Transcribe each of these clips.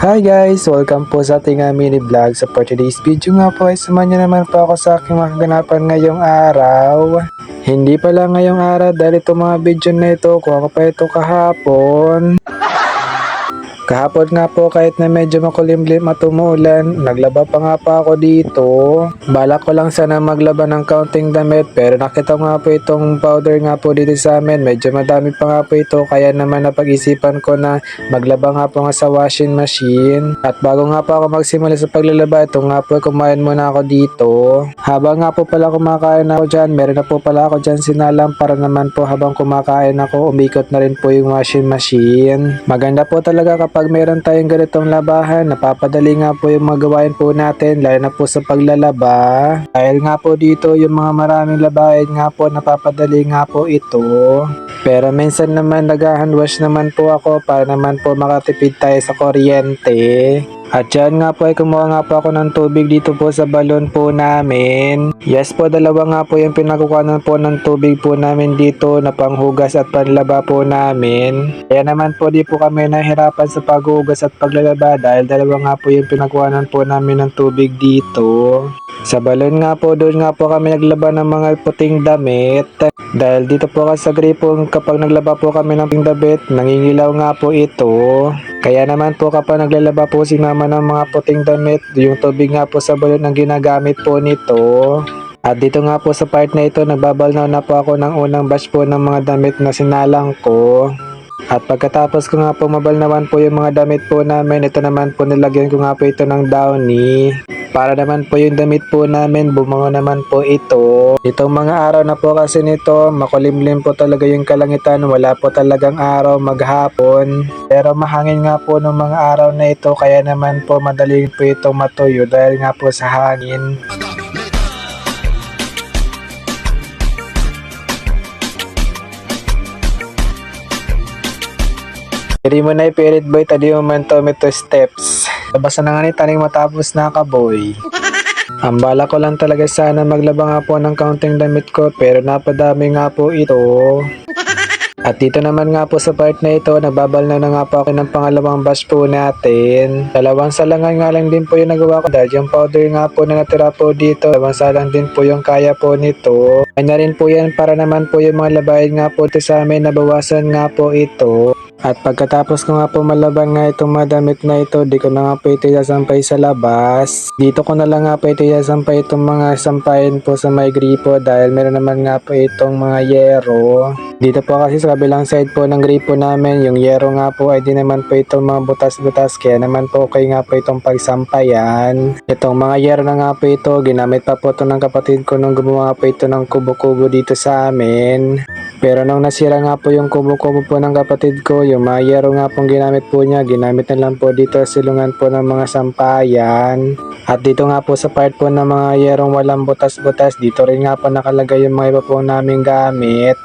Hi guys! Welcome po sa ating mini vlog. So for today's video nga po ay samahan niyo naman po ako sa aking mga kaganapan ngayong araw. Hindi pala ngayong araw dahil itong mga video na ito kuha ko pa ito kahapon. Kahapon nga po kahit na medyo makulimlim at umuulan, naglaba pa nga pa ako dito. Balak ko lang sana maglaba ng kaunting damit pero nakita nga po itong powder nga po dito sa amin. Medyo madami pa nga po ito kaya naman napag-isipan ko na maglaba nga po nga sa washing machine. At bago nga po ako magsimula sa paglalaba, ito nga po kumain muna ako dito. Habang nga po pala kumakain ako dyan, meron na po pala ako dyan sinalang para naman po habang kumakain ako, umikot na rin po yung washing machine. Maganda po talaga kapag meron tayong ganitong labahan, napapadali nga po yung magawain po natin, lalo na po sa paglalaba. Dahil nga po dito yung mga maraming labahin nga po, napapadali nga po ito. Pero minsan naman nag-hand wash naman po ako para naman po makatipid tayo sa kuryente. At dyan nga po ay kumuha nga po ako ng tubig dito po sa balon po namin. Yes po, dalawa nga po yung pinakukuhanan po ng tubig po namin dito na panghugas at panlaba po namin. Kaya naman po di po kami nahirapan sa paghugas at paglalaba dahil dalawa nga po yung pinakuhanan po namin ng tubig dito. Sa balon nga po, doon nga po kami naglaba ng mga puting damit. Dahil dito po kasi sa gripo, kapag naglaba po kami ng puting damit, nangingilaw nga po ito. Kaya naman po kapag naglalaba po si mama ng mga puting damit, yung tubig nga po sa balon ang ginagamit po nito. At dito nga po sa part na ito, nagbabalnaw na po ako ng unang batch po ng mga damit na sinalang ko. At pagkatapos ko nga po mabalnawan po yung mga damit po namin, ito naman po nilagyan ko nga po ito ng downy. Para naman po yung damit po namin, bumango naman po ito. Itong mga araw na po kasi nito, makulimlim po talaga yung kalangitan, wala po talagang araw maghapon. Pero mahangin nga po ng mga araw na ito, kaya naman po madali po itong matuyo dahil nga po sa hangin. Hindi mo na ipirit boy, tadi mo man to steps. Labasa na nga ni taning matapos na ka boy. Ang bala ko lang talaga sana maglaba nga po ng kaunting damit ko pero napadami nga po ito. At dito naman nga po sa part na ito, nagbabal na nga po ako ng pangalawang batch po natin. Dalawang salangan nga lang din po yung nagawa ko dahil yung powder nga po na natira po dito. Dalawang salang din po yung kaya po nito. Kanya rin po yan para naman po yung mga labahin nga po ito sa amin, nabawasan nga po ito. At pagkatapos ko nga po malaban nga itong madamit na ito, di ko na nga po ito isasampay sa labas. Dito ko na lang nga po ito isasampay itong mga sampayin po sa may gripo dahil meron naman nga po itong mga yero. Dito po kasi sa kabilang side po ng gripo namin, yung yero nga po ay di naman po itong mga butas-butas kaya naman po okay nga po itong pagsampayan. Itong mga yero na nga po ito, ginamit pa po ito ng kapatid ko nung gumawa po ito ng kubo-kubo dito sa amin. Pero nung nasira nga po yung kubo-kubo po ng kapatid ko, yung mga yero nga pong ginamit po niya, ginamit na lang po dito sa silungan po ng mga sampayan. At dito nga po sa part po ng mga yerong walang butas-butas, dito rin nga po nakalagay yung mga iba po naming gamit.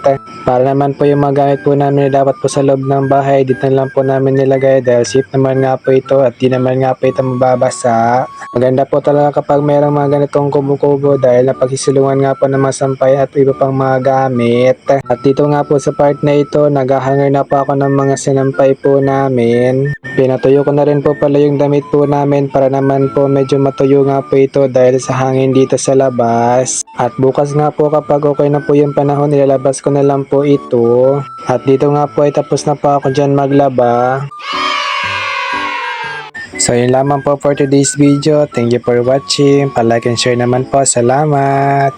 Para naman po yung mga gamit po namin na dapat po sa loob ng bahay, dito na lang po namin nilagay dahil safe naman nga po ito at di naman nga po ito mababasa. Maganda po talaga kapag mayroong mga ganitong kubo-kubo dahil napagsisilungan nga po ng mga sampay at iba pang mga gamit. At dito nga po sa part na ito, naghahanger na po ako ng mga sinampay po namin. Pinatuyo ko na rin po pala yung damit po namin para naman po medyo matuyo nga po ito dahil sa hangin dito sa labas. At bukas nga po kapag okay na po yung panahon, ilalabas ko na lang po ito. At dito nga po ay tapos na po ako dyan maglaba. So yun lamang po for today's video. Thank you for watching. Pa-like and share naman po. Salamat!